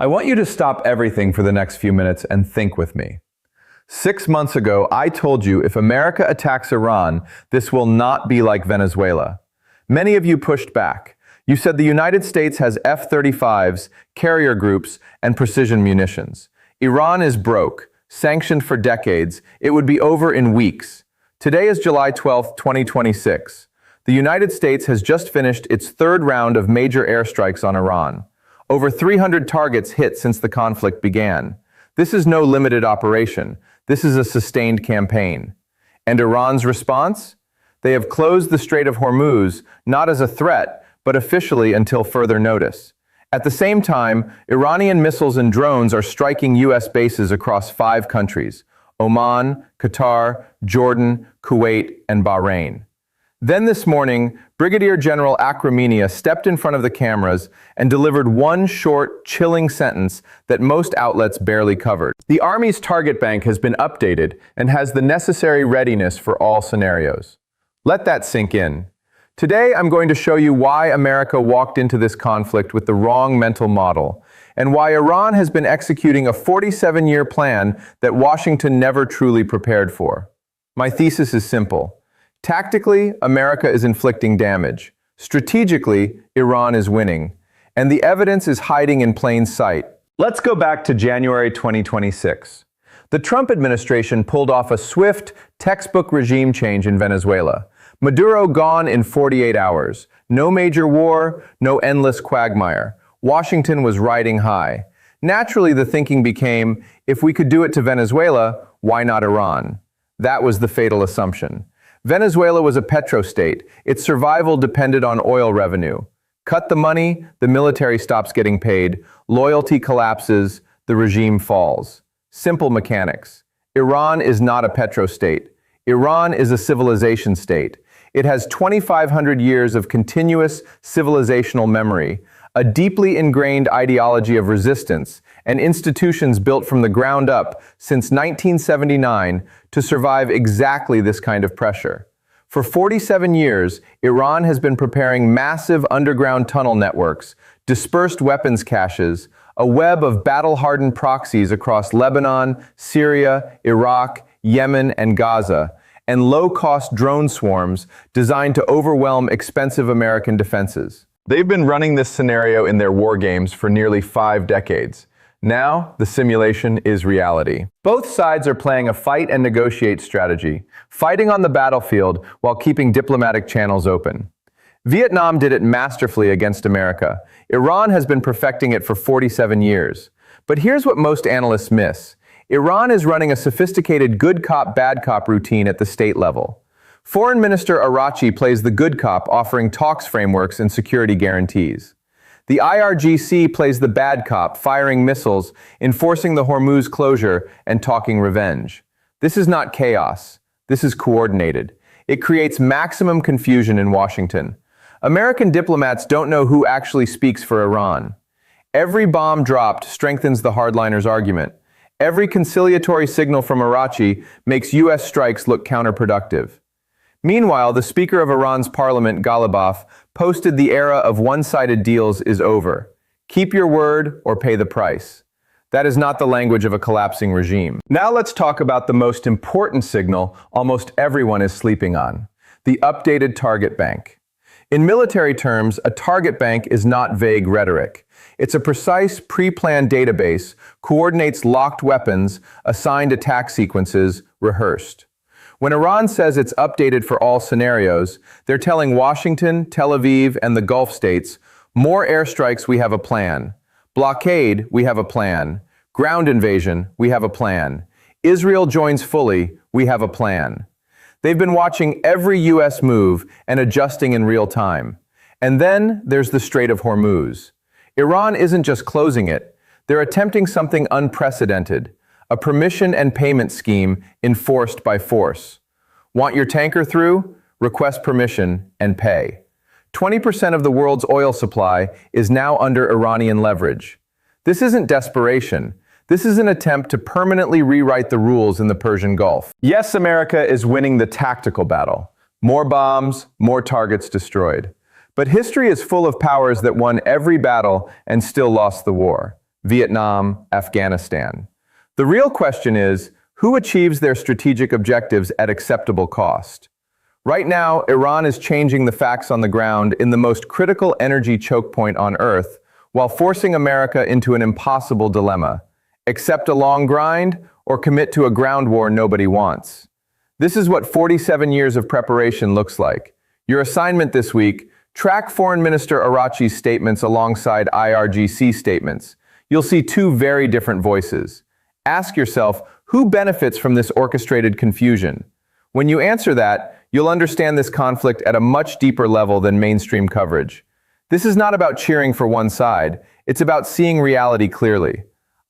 I want you to stop everything for the next few minutes and think with me. 6 months ago, I told you if America attacks Iran, this will not be like Venezuela. Many of you pushed back. You said the United States has F-35s, carrier groups, and precision munitions. Iran is broke, sanctioned for decades. It would be over in weeks. Today is July 12, 2026. The United States has just finished its third round of major airstrikes on Iran. Over 300 targets hit since the conflict began. This is no limited operation. This is a sustained campaign. And Iran's response? They have closed the Strait of Hormuz, not as a threat, but officially until further notice. At the same time, Iranian missiles and drones are striking U.S. bases across 5 countries: Oman, Qatar, Jordan, Kuwait, and Bahrain. Then this morning, Brigadier General Akraminia stepped in front of the cameras and delivered one short, chilling sentence that most outlets barely covered. The Army's target bank has been updated and has the necessary readiness for all scenarios. Let that sink in. Today, I'm going to show you why America walked into this conflict with the wrong mental model, and why Iran has been executing a 47-year plan that Washington never truly prepared for. My thesis is simple. Tactically, America is inflicting damage. Strategically, Iran is winning. And the evidence is hiding in plain sight. Let's go back to January 2026. The Trump administration pulled off a swift, textbook regime change in Venezuela. Maduro gone in 48 hours. No major war, no endless quagmire. Washington was riding high. Naturally, the thinking became, if we could do it to Venezuela, why not Iran? That was the fatal assumption. Venezuela was a petrostate. Its survival depended on oil revenue. Cut the money, the military stops getting paid. Loyalty collapses, the regime falls. Simple mechanics. Iran is not a petrostate. Iran is a civilization state. It has 2,500 years of continuous civilizational memory, a deeply ingrained ideology of resistance, and institutions built from the ground up since 1979 to survive exactly this kind of pressure. For 47 years, Iran has been preparing massive underground tunnel networks, dispersed weapons caches, a web of battle-hardened proxies across Lebanon, Syria, Iraq, Yemen, and Gaza, and low-cost drone swarms designed to overwhelm expensive American defenses. They've been running this scenario in their war games for nearly 5 decades. Now, the simulation is reality. Both sides are playing a fight and negotiate strategy, fighting on the battlefield while keeping diplomatic channels open. Vietnam did it masterfully against America. Iran has been perfecting it for 47 years. But here's what most analysts miss. Iran is running a sophisticated good cop, bad cop routine at the state level. Foreign Minister Arachi plays the good cop, offering talks frameworks and security guarantees. The IRGC plays the bad cop, firing missiles, enforcing the Hormuz closure, and talking revenge. This is not chaos. This is coordinated. It creates maximum confusion in Washington. American diplomats don't know who actually speaks for Iran. Every bomb dropped strengthens the hardliners' argument. Every conciliatory signal from Arachi makes U.S. strikes look counterproductive. Meanwhile, the Speaker of Iran's parliament, Ghalibaf, posted the era of one-sided deals is over. Keep your word or pay the price. That is not the language of a collapsing regime. Now let's talk about the most important signal almost everyone is sleeping on: the updated target bank. In military terms, a target bank is not vague rhetoric. It's a precise, pre-planned database, coordinates locked weapons, assigned attack sequences, rehearsed. When Iran says it's updated for all scenarios, they're telling Washington, Tel Aviv, and the Gulf states, more airstrikes, we have a plan. Blockade, we have a plan. Ground invasion, we have a plan. Israel joins fully, we have a plan. They've been watching every U.S. move and adjusting in real time. And then there's the Strait of Hormuz. Iran isn't just closing it, they're attempting something unprecedented. A permission and payment scheme enforced by force. Want your tanker through? Request permission and pay. 20% of the world's oil supply is now under Iranian leverage. This isn't desperation. This is an attempt to permanently rewrite the rules in the Persian Gulf. Yes, America is winning the tactical battle. More bombs, more targets destroyed. But history is full of powers that won every battle and still lost the war. Vietnam, Afghanistan. The real question is, who achieves their strategic objectives at acceptable cost? Right now, Iran is changing the facts on the ground in the most critical energy choke point on Earth, while forcing America into an impossible dilemma. Accept a long grind or commit to a ground war nobody wants. This is what 47 years of preparation looks like. Your assignment this week: track Foreign Minister Araghchi's statements alongside IRGC statements. You'll see two very different voices. Ask yourself, who benefits from this orchestrated confusion? When you answer that, you'll understand this conflict at a much deeper level than mainstream coverage. This is not about cheering for one side, it's about seeing reality clearly.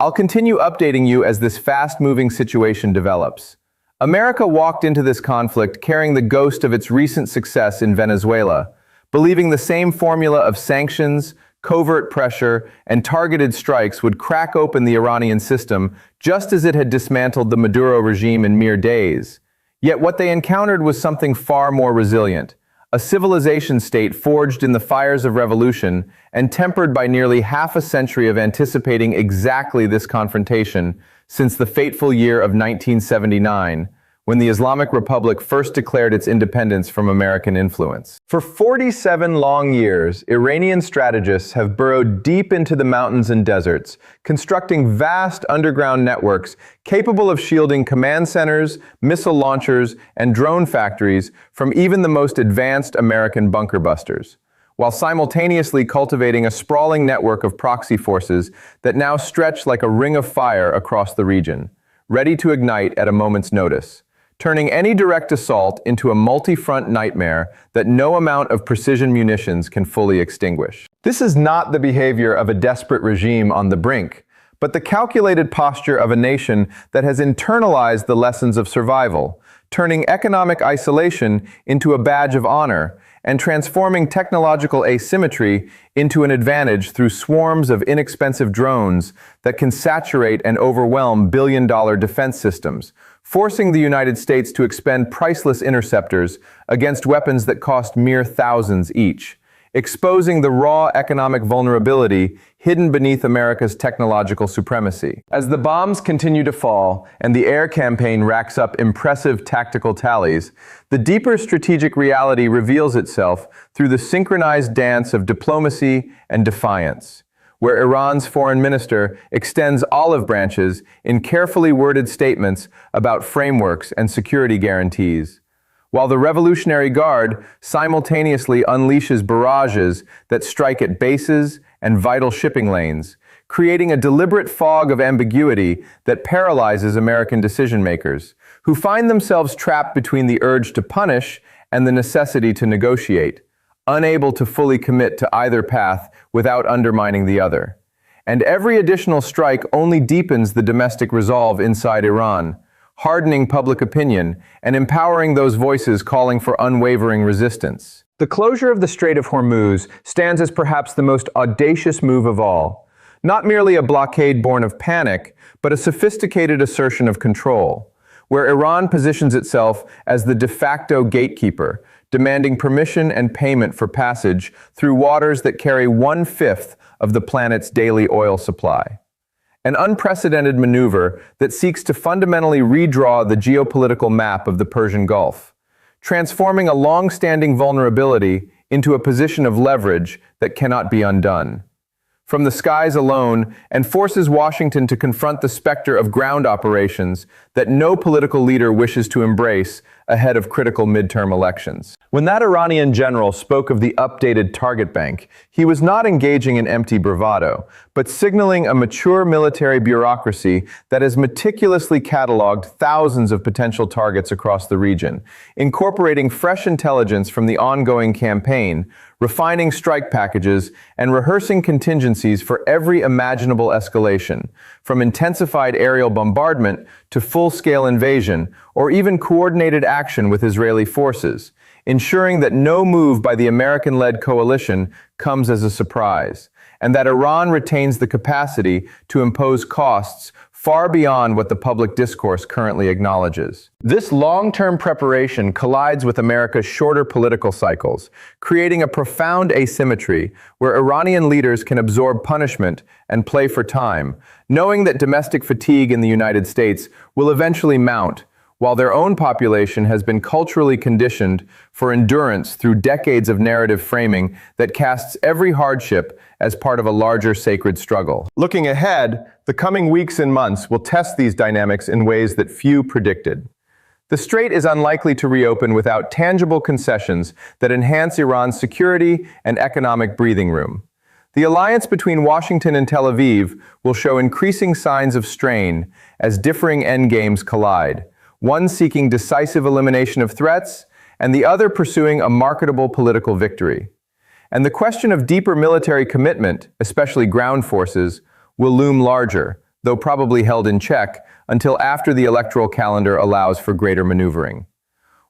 I'll continue updating you as this fast-moving situation develops. America walked into this conflict carrying the ghost of its recent success in Venezuela, believing the same formula of sanctions, covert pressure, and targeted strikes would crack open the Iranian system just as it had dismantled the Maduro regime in mere days. Yet what they encountered was something far more resilient, a civilization state forged in the fires of revolution and tempered by nearly half a century of anticipating exactly this confrontation since the fateful year of 1979, when the Islamic Republic first declared its independence from American influence. For 47 long years, Iranian strategists have burrowed deep into the mountains and deserts, constructing vast underground networks capable of shielding command centers, missile launchers, and drone factories from even the most advanced American bunker busters, while simultaneously cultivating a sprawling network of proxy forces that now stretch like a ring of fire across the region, ready to ignite at a moment's notice, turning any direct assault into a multi-front nightmare that no amount of precision munitions can fully extinguish. This is not the behavior of a desperate regime on the brink, but the calculated posture of a nation that has internalized the lessons of survival, turning economic isolation into a badge of honor, and transforming technological asymmetry into an advantage through swarms of inexpensive drones that can saturate and overwhelm billion-dollar defense systems, forcing the United States to expend priceless interceptors against weapons that cost mere thousands each, exposing the raw economic vulnerability hidden beneath America's technological supremacy. As the bombs continue to fall and the air campaign racks up impressive tactical tallies, the deeper strategic reality reveals itself through the synchronized dance of diplomacy and defiance, where Iran's foreign minister extends olive branches in carefully worded statements about frameworks and security guarantees, while the Revolutionary Guard simultaneously unleashes barrages that strike at bases and vital shipping lanes, creating a deliberate fog of ambiguity that paralyzes American decision-makers, who find themselves trapped between the urge to punish and the necessity to negotiate, unable to fully commit to either path without undermining the other. And every additional strike only deepens the domestic resolve inside Iran, hardening public opinion and empowering those voices calling for unwavering resistance. The closure of the Strait of Hormuz stands as perhaps the most audacious move of all, not merely a blockade born of panic, but a sophisticated assertion of control, where Iran positions itself as the de facto gatekeeper, demanding permission and payment for passage through waters that carry 1/5 of the planet's daily oil supply. An unprecedented maneuver that seeks to fundamentally redraw the geopolitical map of the Persian Gulf, transforming a long-standing vulnerability into a position of leverage that cannot be undone. From the skies alone, and forces Washington to confront the specter of ground operations that no political leader wishes to embrace ahead of critical midterm elections. When that Iranian general spoke of the updated target bank, he was not engaging in empty bravado, but signaling a mature military bureaucracy that has meticulously cataloged thousands of potential targets across the region, incorporating fresh intelligence from the ongoing campaign, refining strike packages, and rehearsing contingencies for every imaginable escalation, from intensified aerial bombardment to full-scale invasion, or even coordinated action with Israeli forces, ensuring that no move by the American-led coalition comes as a surprise. and that Iran retains the capacity to impose costs far beyond what the public discourse currently acknowledges. This long-term preparation collides with America's shorter political cycles, creating a profound asymmetry where Iranian leaders can absorb punishment and play for time, knowing that domestic fatigue in the United States will eventually mount, while their own population has been culturally conditioned for endurance through decades of narrative framing that casts every hardship as part of a larger sacred struggle. Looking ahead, the coming weeks and months will test these dynamics in ways that few predicted. The strait is unlikely to reopen without tangible concessions that enhance Iran's security and economic breathing room. The alliance between Washington and Tel Aviv will show increasing signs of strain as differing endgames collide, one seeking decisive elimination of threats, and the other pursuing a marketable political victory. And the question of deeper military commitment, especially ground forces, will loom larger, though probably held in check until after the electoral calendar allows for greater maneuvering.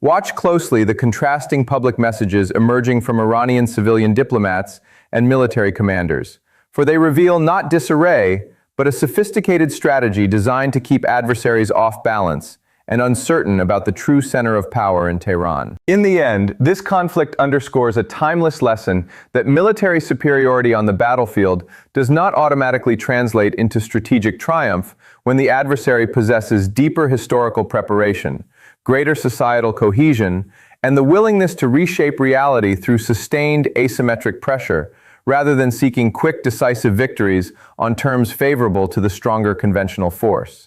Watch closely the contrasting public messages emerging from Iranian civilian diplomats and military commanders, for they reveal not disarray, but a sophisticated strategy designed to keep adversaries off balance and uncertain about the true center of power in Tehran. In the end, this conflict underscores a timeless lesson that military superiority on the battlefield does not automatically translate into strategic triumph when the adversary possesses deeper historical preparation, greater societal cohesion, and the willingness to reshape reality through sustained asymmetric pressure, rather than seeking quick, decisive victories on terms favorable to the stronger conventional force.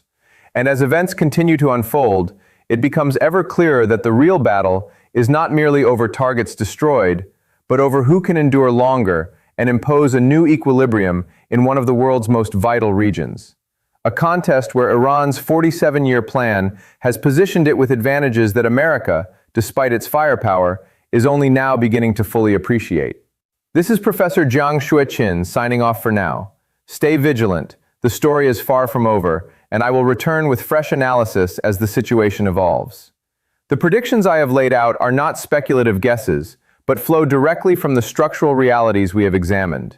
And as events continue to unfold, it becomes ever clearer that the real battle is not merely over targets destroyed, but over who can endure longer and impose a new equilibrium in one of the world's most vital regions. A contest where Iran's 47-year plan has positioned it with advantages that America, despite its firepower, is only now beginning to fully appreciate. This is Professor Jiang Xueqin signing off for now. Stay vigilant. The story is far from over, and I will return with fresh analysis as the situation evolves. The predictions I have laid out are not speculative guesses, but flow directly from the structural realities we have examined.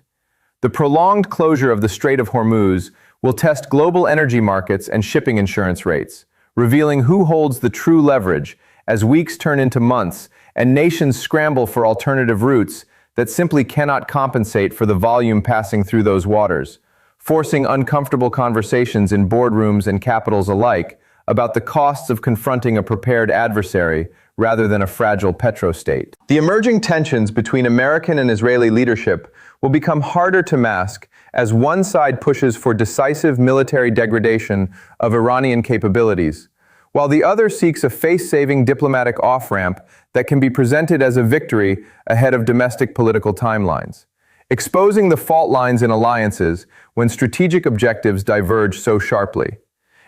The prolonged closure of the Strait of Hormuz will test global energy markets and shipping insurance rates, revealing who holds the true leverage as weeks turn into months and nations scramble for alternative routes that simply cannot compensate for the volume passing through those waters, forcing uncomfortable conversations in boardrooms and capitals alike about the costs of confronting a prepared adversary rather than a fragile petrostate. The emerging tensions between American and Israeli leadership will become harder to mask as one side pushes for decisive military degradation of Iranian capabilities, while the other seeks a face-saving diplomatic off-ramp that can be presented as a victory ahead of domestic political timelines, exposing the fault lines in alliances when strategic objectives diverge so sharply.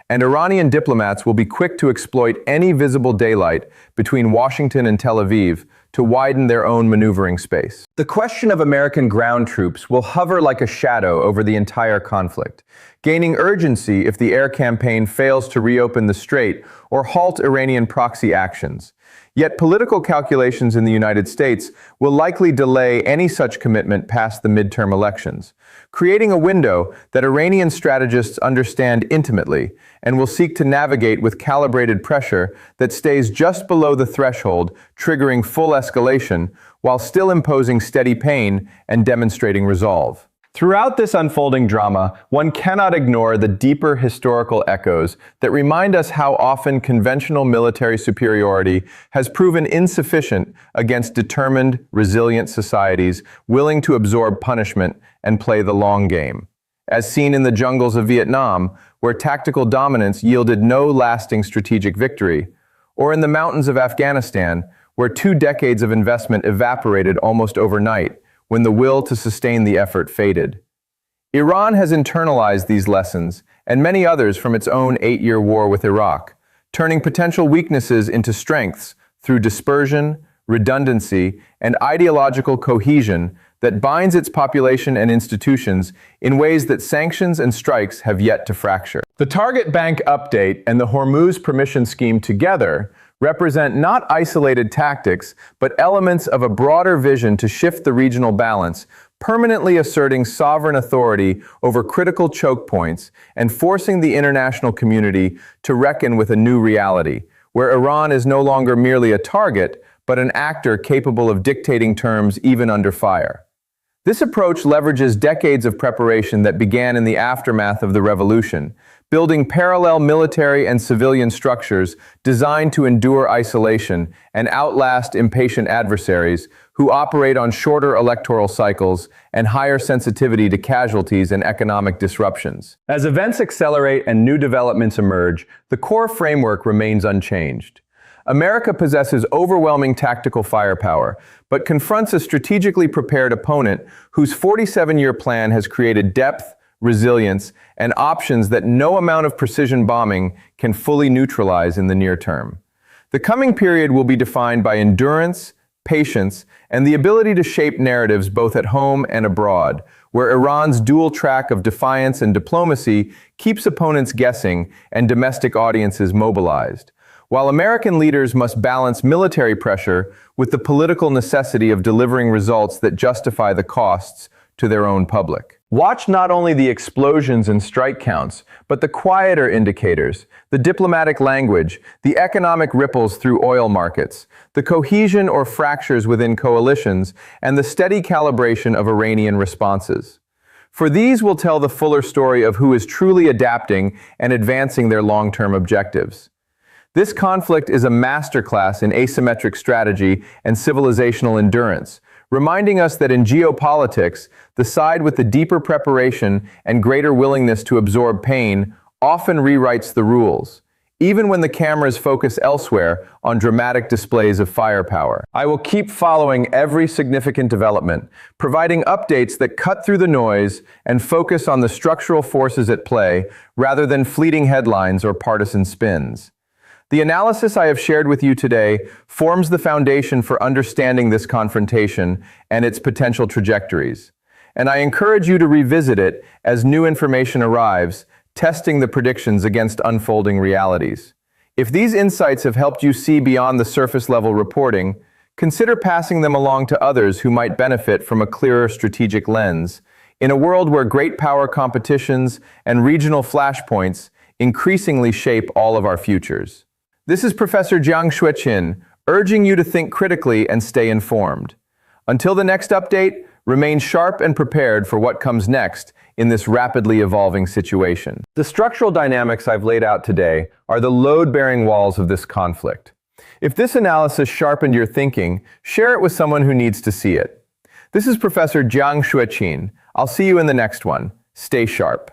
And Iranian diplomats will be quick to exploit any visible daylight between Washington and Tel Aviv to widen their own maneuvering space. The question of American ground troops will hover like a shadow over the entire conflict, gaining urgency if the air campaign fails to reopen the strait or halt Iranian proxy actions. Yet political calculations in the United States will likely delay any such commitment past the midterm elections, creating a window that Iranian strategists understand intimately and will seek to navigate with calibrated pressure that stays just below the threshold, triggering full escalation while still imposing steady pain and demonstrating resolve. Throughout this unfolding drama, one cannot ignore the deeper historical echoes that remind us how often conventional military superiority has proven insufficient against determined, resilient societies willing to absorb punishment and play the long game. As seen in the jungles of Vietnam, where tactical dominance yielded no lasting strategic victory, or in the mountains of Afghanistan, where 2 decades of investment evaporated almost overnight, when the will to sustain the effort faded. Iran has internalized these lessons, and many others from its own 8-year war with Iraq, turning potential weaknesses into strengths through dispersion, redundancy, and ideological cohesion that binds its population and institutions in ways that sanctions and strikes have yet to fracture. The Target Bank update and the Hormuz permission scheme together represent not isolated tactics, but elements of a broader vision to shift the regional balance, permanently asserting sovereign authority over critical choke points and forcing the international community to reckon with a new reality, where Iran is no longer merely a target, but an actor capable of dictating terms even under fire. This approach leverages decades of preparation that began in the aftermath of the revolution, building parallel military and civilian structures designed to endure isolation and outlast impatient adversaries who operate on shorter electoral cycles and higher sensitivity to casualties and economic disruptions. As events accelerate and new developments emerge, the core framework remains unchanged. America possesses overwhelming tactical firepower, but confronts a strategically prepared opponent whose 47-year plan has created depth, resilience, and options that no amount of precision bombing can fully neutralize in the near term. The coming period will be defined by endurance, patience, and the ability to shape narratives both at home and abroad, where Iran's dual track of defiance and diplomacy keeps opponents guessing and domestic audiences mobilized, while American leaders must balance military pressure with the political necessity of delivering results that justify the costs to their own public. Watch not only the explosions and strike counts, but the quieter indicators, the diplomatic language, the economic ripples through oil markets, the cohesion or fractures within coalitions, and the steady calibration of Iranian responses. For these will tell the fuller story of who is truly adapting and advancing their long-term objectives. This conflict is a masterclass in asymmetric strategy and civilizational endurance, reminding us that in geopolitics, the side with the deeper preparation and greater willingness to absorb pain often rewrites the rules, even when the cameras focus elsewhere on dramatic displays of firepower. I will keep following every significant development, providing updates that cut through the noise and focus on the structural forces at play rather than fleeting headlines or partisan spins. The analysis I have shared with you today forms the foundation for understanding this confrontation and its potential trajectories, and I encourage you to revisit it as new information arrives, testing the predictions against unfolding realities. If these insights have helped you see beyond the surface-level reporting, consider passing them along to others who might benefit from a clearer strategic lens, in a world where great power competitions and regional flashpoints increasingly shape all of our futures. This is Professor Jiang Xueqin, urging you to think critically and stay informed. Until the next update, remain sharp and prepared for what comes next in this rapidly evolving situation. The structural dynamics I've laid out today are the load-bearing walls of this conflict. If this analysis sharpened your thinking, share it with someone who needs to see it. This is Professor Jiang Xueqin. I'll see you in the next one. Stay sharp.